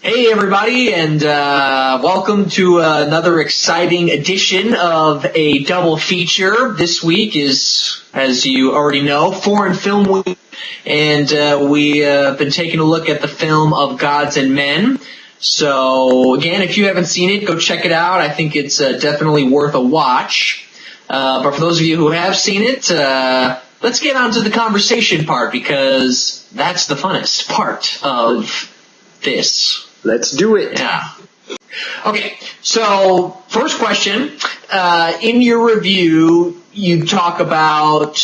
Hey everybody, and welcome to another exciting edition of a double feature. This week is, as you already know, Foreign Film Week, and we have been taking a look at the film of Gods and Men. So again, if you haven't seen it, go check it out. I think it's definitely worth a watch. But for those of you who have seen it, let's get on to the conversation part, because that's the funnest part of this. Let's do it. Yeah. Okay, so first question. In your review, you talk about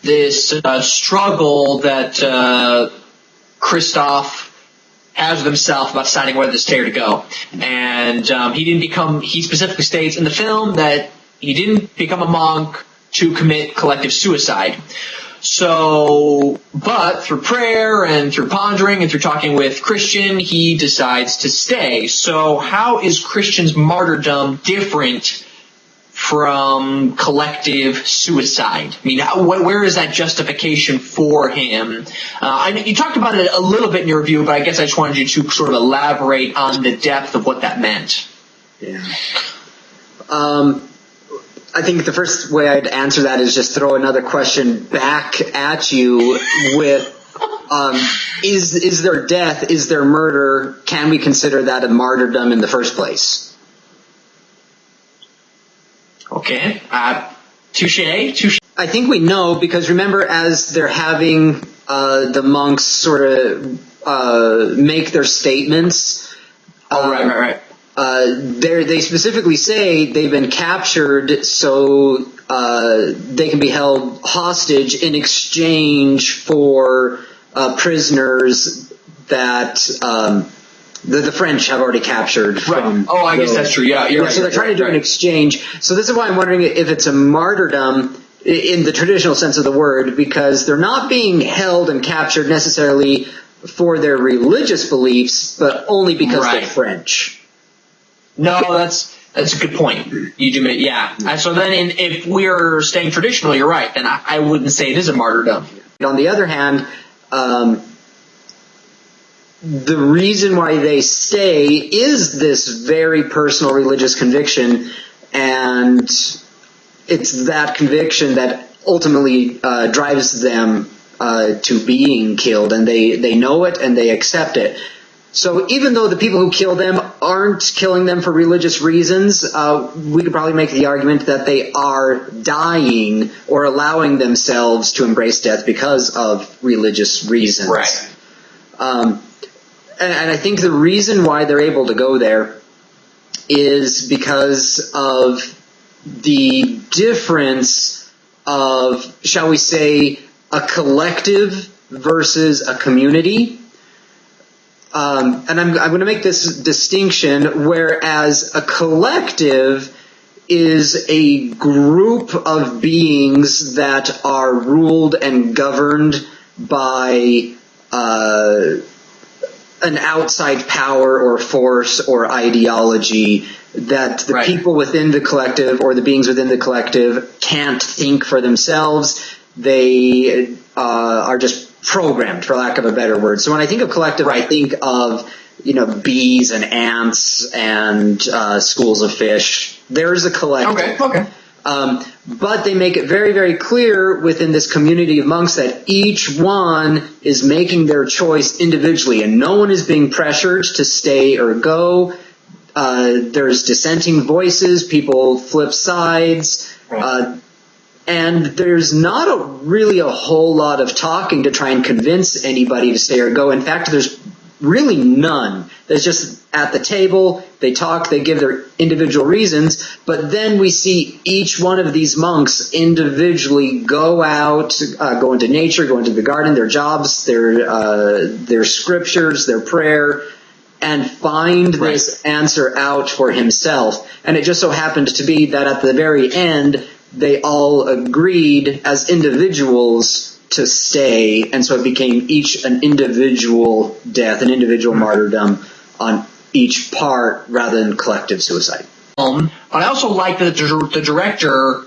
this struggle that Christoph has with himself about deciding whether to stay or to go. And he specifically states in the film that he didn't become a monk to commit collective suicide. So, but through prayer and through pondering and through talking with Christian, he decides to stay. So how is Christian's martyrdom different from collective suicide? I mean, where is that justification for him? You talked about it a little bit in your review, but I guess I just wanted you to sort of elaborate on the depth of what that meant. Yeah. I think the first way I'd answer that is just throw another question back at you with, is there death? Is there murder? Can we consider that a martyrdom in the first place? Okay. Touche. I think we know, because remember, as they're having the monks sort of make their statements. Right. They specifically say they've been captured so they can be held hostage in exchange for prisoners that the French have already captured. Right. I guess that's true. Yeah, you're right. So they're trying to do an exchange. So this is why I'm wondering if it's a martyrdom in the traditional sense of the word, because they're not being held and captured necessarily for their religious beliefs, but only because they're French. No, that's a good point. You do, yeah. So then, if we're staying traditional, you're right. Then I wouldn't say it is a martyrdom. On the other hand, the reason why they stay is this very personal religious conviction, and it's that conviction that ultimately drives them to being killed, and they know it and they accept it. So even though the people who kill them aren't killing them for religious reasons, we could probably make the argument that they are dying or allowing themselves to embrace death because of religious reasons. Right. And I think the reason why they're able to go there is because of the difference of, shall we say, a collective versus a community. And I'm going to make this distinction, whereas a collective is a group of beings that are ruled and governed by an outside power or force or ideology that the people within the collective or the beings within the collective can't think for themselves. They are just programmed, for lack of a better word. So when I think of collective, I think of, bees and ants and schools of fish. There's a collective. Okay. But they make it very, very clear within this community of monks that each one is making their choice individually, and no one is being pressured to stay or go. There's dissenting voices. People flip sides. And there's not really a whole lot of talking to try and convince anybody to stay or go. In fact, there's really none. There's just at the table, they talk, they give their individual reasons, but then we see each one of these monks individually go out, go into nature, go into the garden, their jobs, their scriptures, their prayer, and find this answer out for himself. And it just so happened to be that at the very end, they all agreed as individuals to stay, and so it became each an individual death, an individual martyrdom on each part rather than collective suicide. But I also like that the director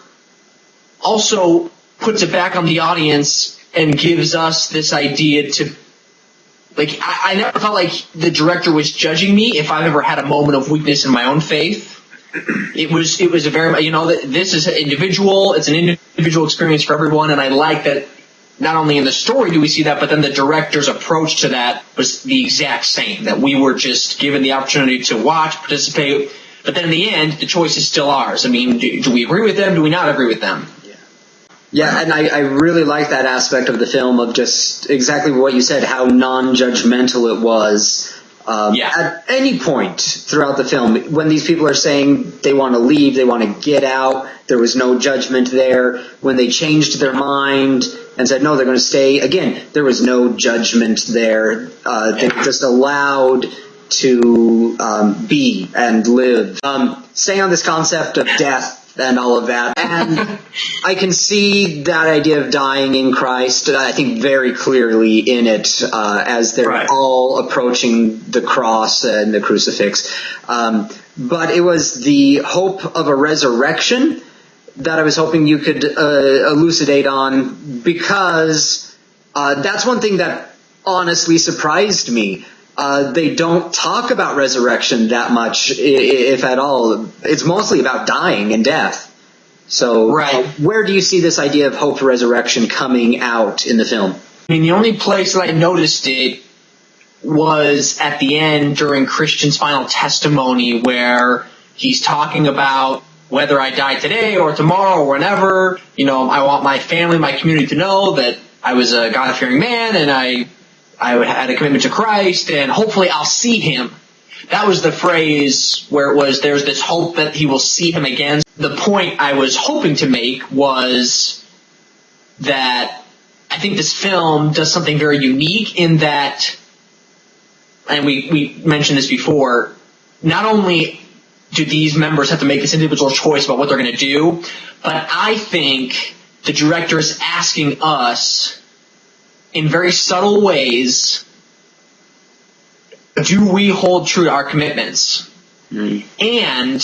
also puts it back on the audience and gives us this idea to like, I never felt like the director was judging me if I've ever had a moment of weakness in my own faith. It was a very, this is an individual, it's an individual experience for everyone, and I like that not only in the story do we see that, but then the director's approach to that was the exact same, that we were just given the opportunity to watch, participate, but then in the end, the choice is still ours. I mean, do we agree with them? Do we not agree with them? Yeah, and I really like that aspect of the film, of just exactly what you said, how non-judgmental it was. At any point throughout the film, when these people are saying they want to leave, they want to get out, there was no judgment there. When they changed their mind and said, no, they're going to stay, again, there was no judgment there. They were just allowed to be and live. Staying on this concept of death and all of that, and I can see that idea of dying in Christ, I think, very clearly in it, as they're all approaching the cross and the crucifix. But it was the hope of a resurrection that I was hoping you could elucidate on, because that's one thing that honestly surprised me. They don't talk about resurrection that much, if at all. It's mostly about dying and death. So where do you see this idea of hope for resurrection coming out in the film? I mean, the only place that I noticed it was at the end during Christian's final testimony, where he's talking about whether I die today or tomorrow or whenever, I want my family, my community to know that I was a God-fearing man and I had a commitment to Christ, and hopefully I'll see him. That was the phrase where it was, there's this hope that he will see him again. The point I was hoping to make was that I think this film does something very unique in that, and we mentioned this before, not only do these members have to make this individual choice about what they're going to do, but I think the director is asking us, in very subtle ways, do we hold true to our commitments? And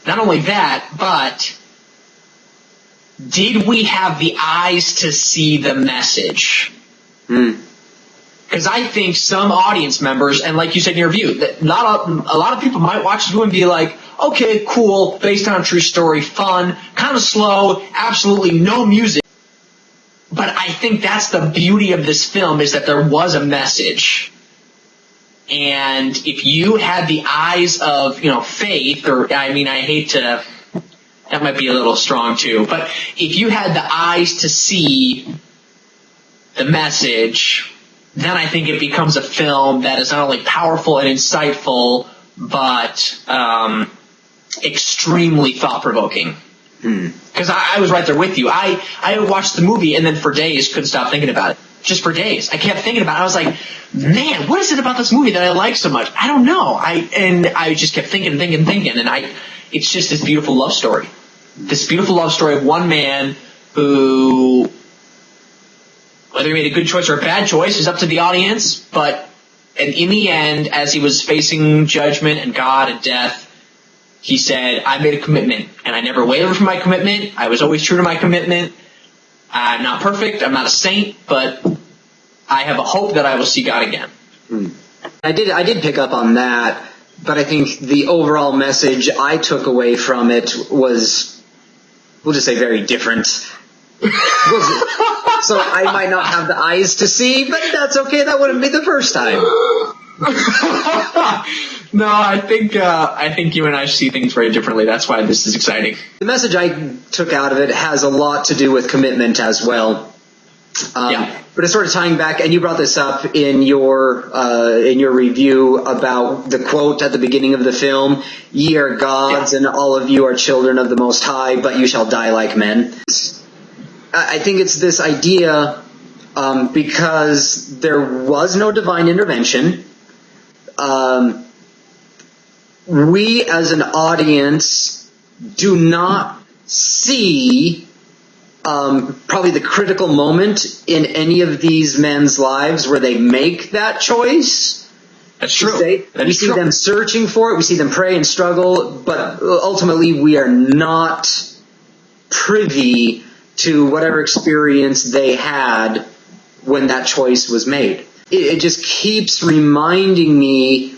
not only that, but did we have the eyes to see the message? Because I think some audience members, and like you said in your review, that a lot of people might watch this movie and be like, okay, cool, based on a true story, fun, kind of slow, absolutely no music. But I think that's the beauty of this film, is that there was a message. And if you had the eyes of, faith, or, I mean, I hate to, that might be a little strong too, but if you had the eyes to see the message, then I think it becomes a film that is not only powerful and insightful, but extremely thought-provoking. Because I was right there with you. I watched the movie and then for days couldn't stop thinking about it. Just for days. I kept thinking about it. I was like, man, what is it about this movie that I like so much? I don't know. I just kept thinking, and it's just this beautiful love story. This beautiful love story of one man who, whether he made a good choice or a bad choice is up to the audience, and in the end, as he was facing judgment and God and death, he said, I made a commitment, and I never wavered from my commitment. I was always true to my commitment. I'm not perfect. I'm not a saint, but I have a hope that I will see God again. I did pick up on that, but I think the overall message I took away from it was, we'll just say, very different. So I might not have the eyes to see, but that's okay. That wouldn't be the first time. No, I think you and I see things very differently. That's why this is exciting. The message I took out of it has a lot to do with commitment as well. But it's sort of tying back, and you brought this up in your review about the quote at the beginning of the film, "Ye are gods, and all of you are children of the Most High, but you shall die like men." I think it's this idea, because there was no divine intervention. We as an audience do not see probably the critical moment in any of these men's lives where they make that choice. That's true. We see them searching for it, we see them pray and struggle, but ultimately we are not privy to whatever experience they had when that choice was made. it just keeps reminding me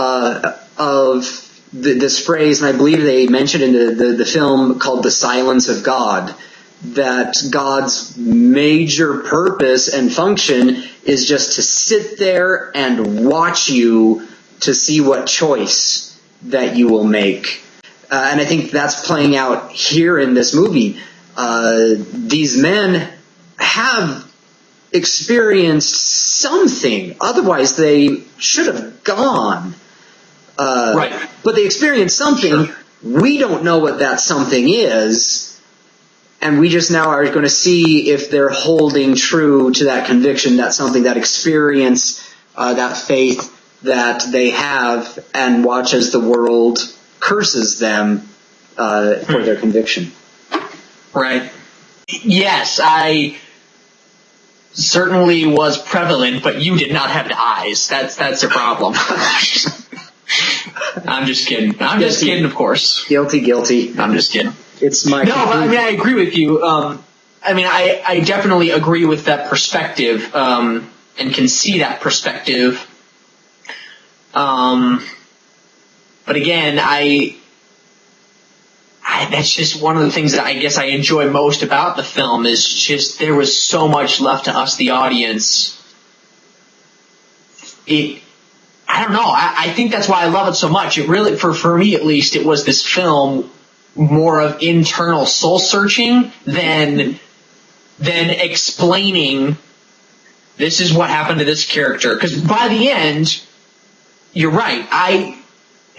of this phrase, and I believe they mentioned in the film called The Silence of God, that God's major purpose and function is just to sit there and watch you to see what choice that you will make. And I think that's playing out here in this movie. These men have experienced something, otherwise they should have gone. Right. But they experienced something. Sure. We don't know what that something is, and we just now are going to see if they're holding true to that conviction, that something, that experience, that faith that they have, and watch as the world curses them for their conviction. Right. Yes, I certainly was prevalent, but you did not have the eyes. That's a problem. I'm just kidding. I'm just kidding, of course. Guilty. I'm just kidding. It's my... No, but I mean, I agree with you. I definitely agree with that perspective, and can see that perspective. But again, that's just one of the things that I guess I enjoy most about the film, is just there was so much left to us, the audience. I don't know. I think that's why I love it so much. It really, for me at least, it was this film more of internal soul searching than explaining this is what happened to this character. Because by the end, you're right. I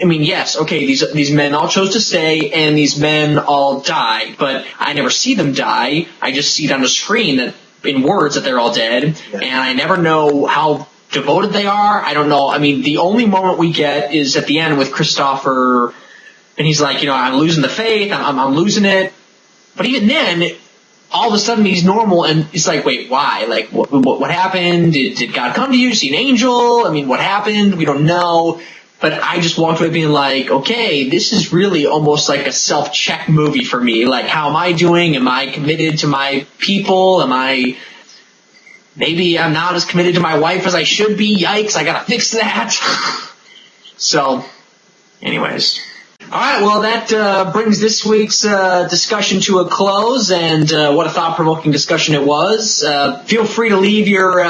mean, yes, okay, these men all chose to stay, and these men all died, but I never see them die. I just see it on the screen that in words that they're all dead, and I never know how devoted they are. I don't know. I mean, the only moment we get is at the end with Christopher, and he's like, I'm losing the faith, I'm losing it. But even then, all of a sudden he's normal, and it's like, wait, why? Like, what happened? Did God come to you? See an angel? I mean, what happened? We don't know. But I just walked away being like, okay, this is really almost like a self-check movie for me. Like, how am I doing? Am I committed to my people? Maybe I'm not as committed to my wife as I should be. Yikes, I gotta fix that. So, anyways. Alright, well that brings this week's discussion to a close, and what a thought-provoking discussion it was. Feel free to leave your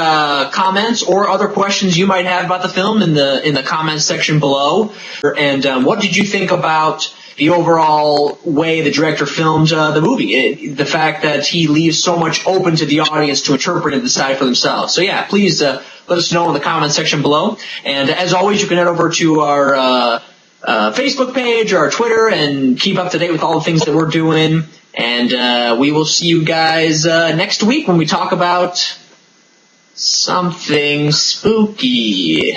comments or other questions you might have about the film in the comments section below. And what did you think about the overall way the director filmed the movie? The fact that he leaves so much open to the audience to interpret and decide for themselves. So yeah, please let us know in the comments section below. And as always, you can head over to our Facebook page or our Twitter and keep up to date with all the things that we're doing. And we will see you guys next week when we talk about something spooky.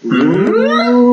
Ooh.